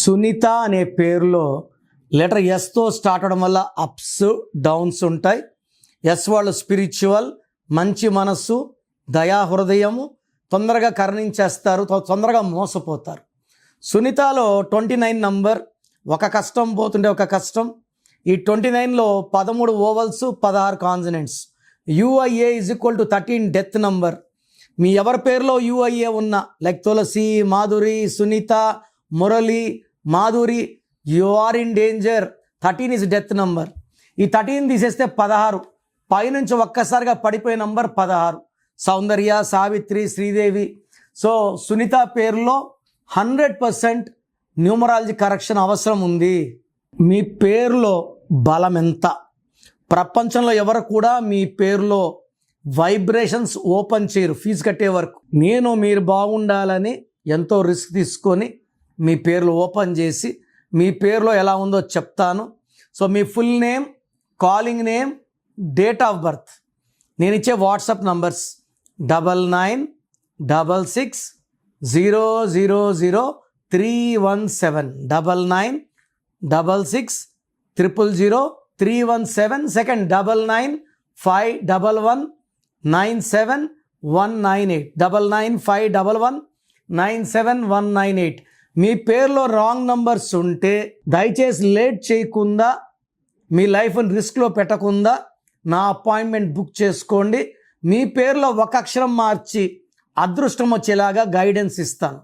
సునీత అనే పేరులో letter ఎస్తో start అవడం వల్ల అప్స్ డౌన్స్ ఉంటాయి. ఎస్ వాళ్ళు స్పిరిచువల్, మంచి మనస్సు, దయా హృదయము, తొందరగా కరుణించేస్తారు, తొందరగా మోసపోతారు. సునీతలో 29 నంబర్, ఒక కష్టం పోతుండే ఒక కష్టం. ఈ 29లో 13 vowels, 16 consonants. U I A is equal to 13 death number. మీ ఎవరి పేరులో యుఐఏ ఉన్నా, like Tulasi, Madhuri, Sunitha, Murali, Madhuri, you are in danger. 13 is death number. ఈ 13 తీసేస్తే 16, పైనుంచి ఒక్కసారిగా పడిపోయే నంబర్ 16. సౌందర్య, సావిత్రి, శ్రీదేవి. సో సునీత పేరులో 100% న్యూమరాలజీ కరెక్షన్ అవసరం ఉంది. మీ పేరులో బలం ఎంత? ప్రపంచంలో ఎవరు కూడా మీ పేరులో వైబ్రేషన్స్ ఓపెన్ చేయరు ఫీజు కట్టే వరకు. మీరు బాగుండాలని ఎంతో రిస్క్ తీసుకొని మీ పేర్లు ఓపెన్ చేసి మీ పేరులో ఎలా ఉందో చెప్తాను. So me full name, calling name, date of birth, నేను ఇచ్చే వాట్సాప్ నంబర్స్ 9966000317, 9966000317. సెకండ్ 9951197198, 9951197198. మీ పేరులో రాంగ్ నంబర్స్ ఉంటే దయచేసి లేట్ చేయకుండా, మీ లైఫ్ని రిస్క్లో పెట్టకుండా నా అపాయింట్మెంట్ బుక్ చేసుకోండి. మీ పేరులో ఒక అక్షరం మార్చి అదృష్టం వచ్చేలాగా గైడెన్స్ ఇస్తాను.